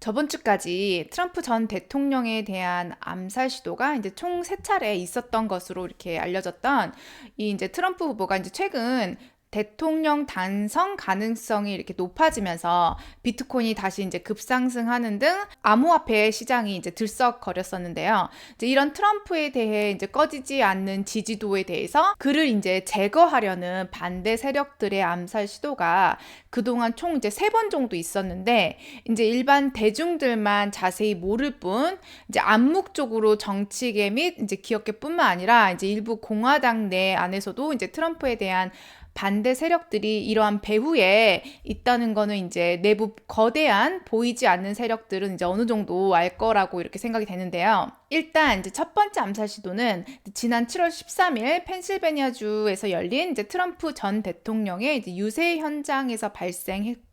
저번 주까지 트럼프 전 대통령에 대한 암살 시도가 이제 총 3차례 있었던 것으로 이렇게 알려졌던 이 이제 트럼프 후보가 이제 최근 대통령 당선 가능성이 이렇게 높아지면서 비트코인이 다시 이제 급상승하는 등 암호화폐 시장이 이제 들썩거렸었는데요. 이제 이런 트럼프에 대해 이제 꺼지지 않는 지지도에 대해서 그를 이제 제거하려는 반대 세력들의 암살 시도가 그동안 총 이제 3번 정도 있었는데 이제 일반 대중들만 자세히 모를 뿐 이제 암묵적으로 정치계 및 이제 기업계뿐만 아니라 이제 일부 공화당 내 안에서도 이제 트럼프에 대한 반대 세력들이 이러한 배후에 있다는 거는 이제 내부 거대한 보이지 않는 세력들은 이제 어느 정도 알 거라고 이렇게 생각이 되는데요. 일단 이제 첫 번째 암살 시도는 지난 7월 13일 펜실베니아주에서 열린 이제 트럼프 전 대통령의 이제 유세 현장에서 발생했고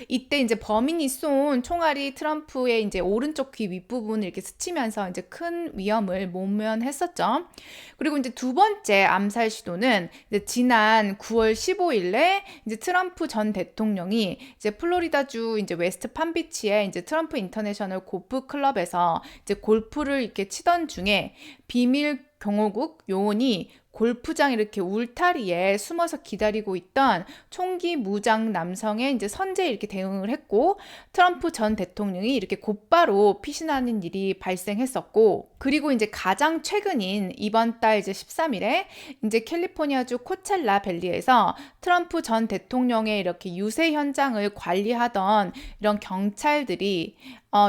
이때 이제 범인이 쏜 총알이 트럼프의 이제 오른쪽 귀 윗부분을 이렇게 스치면서 이제 큰 위험을 모면했었죠. 그리고 이제 두 번째 암살 시도는 이제 지난 9월 15일에 이제 트럼프 전 대통령이 이제 플로리다주 이제 웨스트 팜비치의 이제 트럼프 인터내셔널 골프 클럽에서 이제 골프를 이렇게 치던 중에 비밀 경호국 요원이 골프장 이렇게 울타리에 숨어서 기다리고 있던 총기 무장 남성의 이제 선제에 이렇게 대응을 했고 트럼프 전 대통령이 이렇게 곧바로 피신하는 일이 발생했었고 그리고 이제 가장 최근인 이번 달 이제 13일에 이제 캘리포니아주 코첼라 밸리에서 트럼프 전 대통령의 이렇게 유세 현장을 관리하던 이런 경찰들이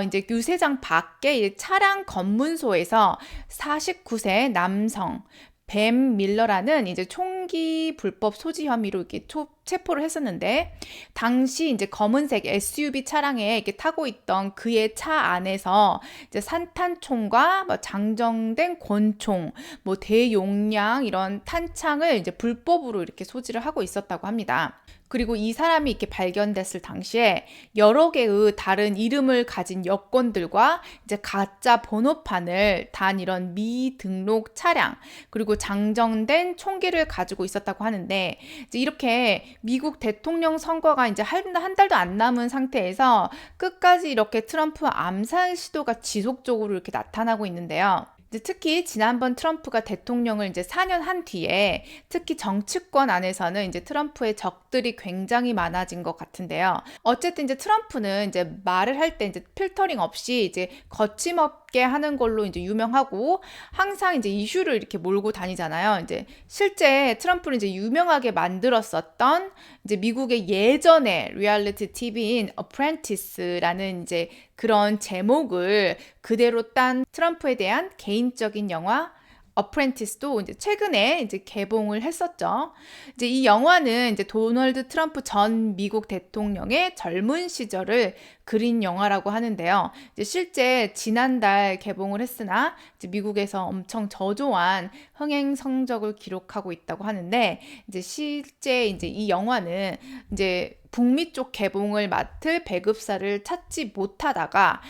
이제 유세장 밖에 차량 검문소에서 49세 남성 뱀 밀러라는 이제 총기 불법 소지 혐의로 이렇게 체포를 했었는데 당시 이제 검은색 SUV 차량에 이렇게 타고 있던 그의 차 안에서 이제 산탄총과 뭐 장정된 권총, 뭐 대용량 이런 탄창을 이제 불법으로 이렇게 소지를 하고 있었다고 합니다. 그리고 이 사람이 이렇게 발견됐을 당시에 여러 개의 다른 이름을 가진 여권들과 이제 가짜 번호판을 단 이런 미등록 차량 그리고 장정된 총기를 가지고 있었다고 하는데 이제 이렇게 미국 대통령 선거가 이제 한 달도 안 남은 상태에서 끝까지 이렇게 트럼프 암살 시도가 지속적으로 이렇게 나타나고 있는데요. 특히 지난번 트럼프가 대통령을 이제 4년 한 뒤에 특히 정치권 안에서는 이제 트럼프의 적들이 굉장히 많아진 것 같은데요. 어쨌든 이제 트럼프는 이제 말을 할 때 이제 필터링 없이 이제 거침없게 하는 걸로 이제 유명하고 항상 이제 이슈를 이렇게 몰고 다니잖아요. 이제 실제 트럼프는 이제 유명하게 만들었었던 이제 미국의 예전의 리얼리티 TV인 Apprentice라는 이제 그런 제목을 그대로 딴 트럼프에 대한 개인적인 영화 어프렌티스도 이제 최근에 이제 개봉을 했었죠. 이제 이 영화는 이제 도널드 트럼프 전 미국 대통령의 젊은 시절을 그린 영화라고 하는데요. 이제 실제 지난달 개봉을 했으나 이제 미국에서 엄청 저조한 흥행 성적을 기록하고 있다고 하는데 이제 실제 이제 이 영화는 이제 북미 쪽 개봉을 맡을 배급사를 찾지 못하다가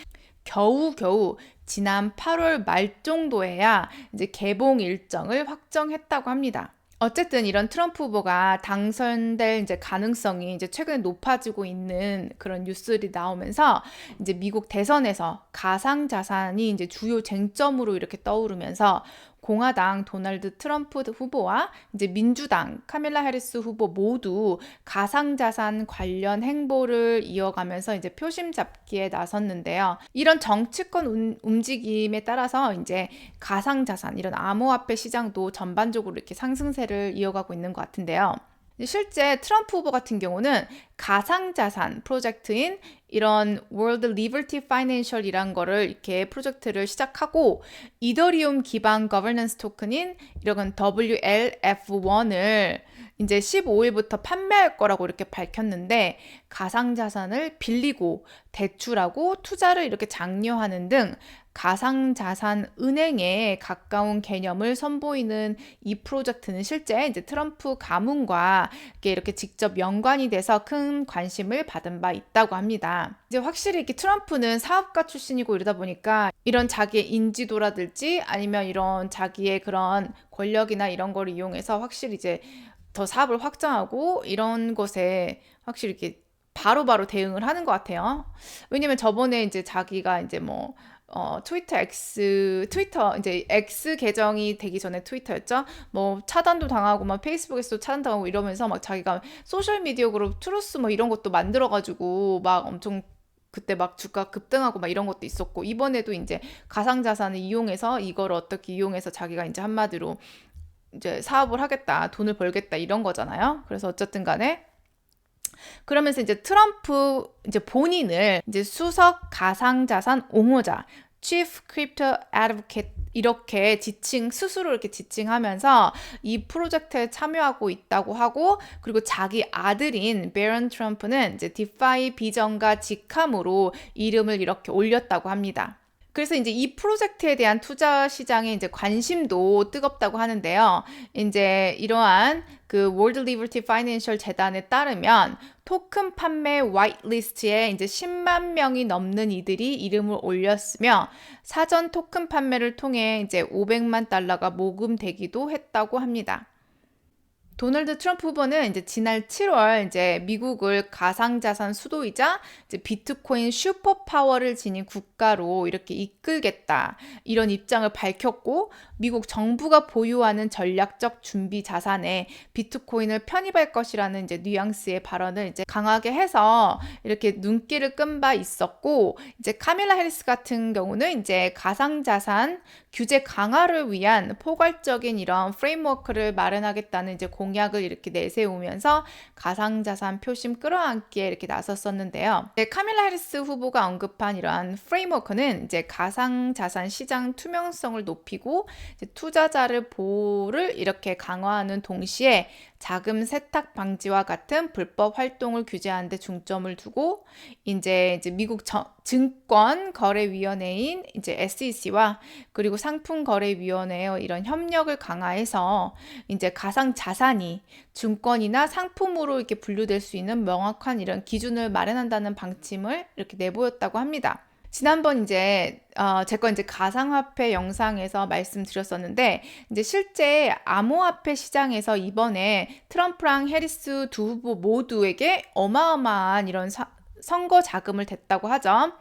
겨우겨우 지난 8월 말 정도에야 이제 개봉 일정을 확정했다고 합니다. 어쨌든 이런 트럼프 후보가 당선될 이제 가능성이 이제 최근에 높아지고 있는 그런 뉴스들이 나오면서 이제 미국 대선에서 가상 자산이 이제 주요 쟁점으로 이렇게 떠오르면서 공화당 도널드 트럼프 후보와 이제 민주당 카밀라 해리스 후보 모두 가상자산 관련 행보를 이어가면서 이제 표심 잡기에 나섰는데요. 이런 정치권 움직임에 따라서 이제 가상자산, 이런 암호화폐 시장도 전반적으로 이렇게 상승세를 이어가고 있는 것 같은데요. 실제 트럼프 후보 같은 경우는 가상자산 프로젝트인 이런 World Liberty Financial이란 거를 이렇게 프로젝트를 시작하고 이더리움 기반 거버넌스 토큰인 이런 WLF1을 이제 15일부터 판매할 거라고 이렇게 밝혔는데 가상자산을 빌리고 대출하고 투자를 이렇게 장려하는 등 가상자산 은행에 가까운 개념을 선보이는 이 프로젝트는 실제 이제 트럼프 가문과 이렇게 직접 연관이 돼서 큰 관심을 받은 바 있다고 합니다. 이제 확실히 이렇게 트럼프는 사업가 출신이고 이러다 보니까 이런 자기의 인지도라든지 아니면 이런 자기의 그런 권력이나 이런 거를 이용해서 확실히 이제 더 사업을 확장하고 이런 것에 확실히 이렇게 바로바로 대응을 하는 것 같아요. 왜냐면 저번에 이제 자기가 이제 뭐 트위터 이제 X 계정이 되기 전에 트위터였죠. 뭐 차단도 당하고 막 페이스북에서도 차단당하고 이러면서 막 자기가 소셜 미디어 그룹 트루스 뭐 이런 것도 만들어가지고 막 엄청 그때 막 주가 급등하고 막 이런 것도 있었고, 이번에도 이제 가상자산을 이용해서 이걸 어떻게 이용해서 자기가 이제 한마디로 이제 사업을 하겠다, 돈을 벌겠다 이런 거잖아요. 그래서 어쨌든 간에 그러면서 이제 트럼프 이제 본인을 이제 수석 가상자산 옹호자, Chief Crypto Advocate 이렇게 스스로 이렇게 지칭하면서 이 프로젝트에 참여하고 있다고 하고, 그리고 자기 아들인 베런 트럼프는 이제 디파이 비전가 직함으로 이름을 이렇게 올렸다고 합니다. 그래서 이제 이 프로젝트에 대한 투자 시장의 이제 관심도 뜨겁다고 하는데요. 이제 이러한 그 월드 리버티 파이낸셜 재단에 따르면 토큰 판매 화이트리스트에 이제 10만 명이 넘는 이들이 이름을 올렸으며, 사전 토큰 판매를 통해 이제 500만 달러가 모금되기도 했다고 합니다. 도널드 트럼프 후보는 이제 지난 7월 이제 미국을 가상자산 수도이자 이제 비트코인 슈퍼파워를 지닌 국가로 이렇게 이끌겠다, 이런 입장을 밝혔고, 미국 정부가 보유하는 전략적 준비 자산에 비트코인을 편입할 것이라는 이제 뉘앙스의 발언을 이제 강하게 해서 이렇게 눈길을 끈 바 있었고, 이제 카밀라 해리스 같은 경우는 이제 가상자산 규제 강화를 위한 포괄적인 이런 프레임워크를 마련하겠다는 이제 공약을 이렇게 내세우면서 가상자산 표심 끌어안기에 이렇게 나섰었는데요. 카밀라 해리스 후보가 언급한 이러한 프레임워크는 이제 가상자산 시장 투명성을 높이고 이제 투자자를 보호를 이렇게 강화하는 동시에 자금 세탁 방지와 같은 불법 활동을 규제하는 데 중점을 두고, 이제 미국 증권거래위원회인 이제 SEC와 그리고 상품거래위원회의 이런 협력을 강화해서 이제 가상 자산이 증권이나 상품으로 이렇게 분류될 수 있는 명확한 이런 기준을 마련한다는 방침을 이렇게 내보였다고 합니다. 지난번 이제 제가 이제 가상화폐 영상에서 말씀드렸었는데, 이제 실제 암호화폐 시장에서 이번에 트럼프랑 해리스 두 후보 모두에게 어마어마한 이런 선거 자금을 댔다고 하죠.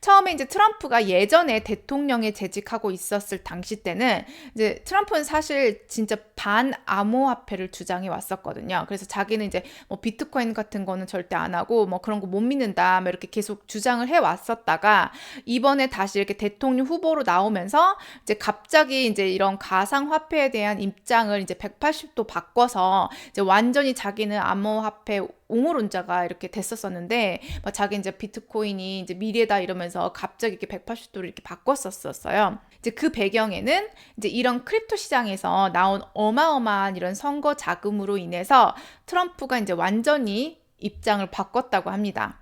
처음에 이제 트럼프가 예전에 대통령에 재직하고 있었을 당시 때는 이제 트럼프는 사실 진짜 반암호화폐를 주장해 왔었거든요. 그래서 자기는 이제 뭐 비트코인 같은 거는 절대 안 하고 뭐 그런 거 못 믿는다, 뭐 이렇게 계속 주장을 해 왔었다가, 이번에 다시 이렇게 대통령 후보로 나오면서 이제 갑자기 이제 이런 가상화폐에 대한 입장을 이제 180도 바꿔서 이제 완전히 자기는 암호화폐 옹호론자가 이렇게 됐었었는데, 막 자기 이제 비트코인이 이제 미래다 이러면서 갑자기 이렇게 180도로 이렇게 바꿨었어요. 이제 그 배경에는 이제 이런 크립토 시장에서 나온 어마어마한 이런 선거 자금으로 인해서 트럼프가 이제 완전히 입장을 바꿨다고 합니다.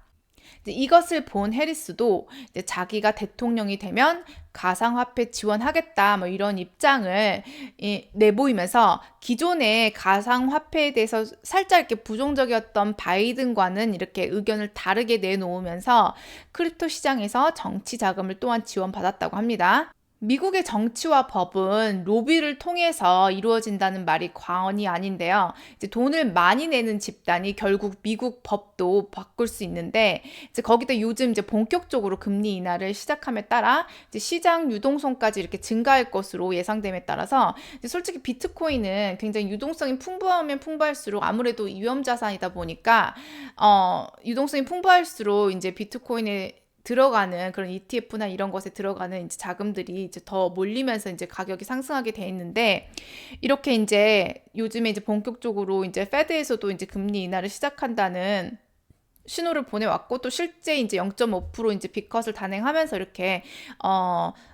이것을 본 해리스도 이제 자기가 대통령이 되면 가상화폐 지원하겠다, 뭐 이런 입장을 내보이면서 기존의 가상화폐에 대해서 살짝 이렇게 부정적이었던 바이든과는 이렇게 의견을 다르게 내놓으면서 크립토 시장에서 정치 자금을 또한 지원받았다고 합니다. 미국의 정치와 법은 로비를 통해서 이루어진다는 말이 과언이 아닌데요. 이제 돈을 많이 내는 집단이 결국 미국 법도 바꿀 수 있는데, 이제 거기다 요즘 이제 본격적으로 금리 인하를 시작함에 따라 이제 시장 유동성까지 이렇게 증가할 것으로 예상됨에 따라서 이제 솔직히 비트코인은 굉장히 유동성이 풍부하면 풍부할수록 아무래도 위험 자산이다 보니까 유동성이 풍부할수록 이제 비트코인에 들어가는 그런 ETF나 이런 것에 들어가는 이제 자금들이 이제 더 몰리면서 이제 가격이 상승하게 돼 있는데, 이렇게 이제 요즘에 이제 본격적으로 이제 페드에서도 이제 금리 인하를 시작한다는 신호를 보내왔고, 또 실제 이제 0.5% 이제 빅컷을 단행하면서 이렇게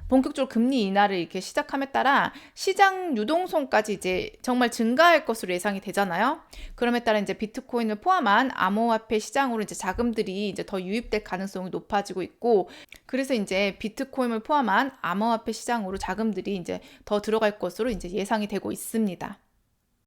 본격적으로 금리 인하를 이렇게 시작함에 따라 시장 유동성까지 이제 정말 증가할 것으로 예상이 되잖아요. 그럼에 따라 이제 비트코인을 포함한 암호화폐 시장으로 이제 자금들이 이제 더 유입될 가능성이 높아지고 있고, 그래서 이제 비트코인을 포함한 암호화폐 시장으로 자금들이 이제 더 들어갈 것으로 이제 예상이 되고 있습니다.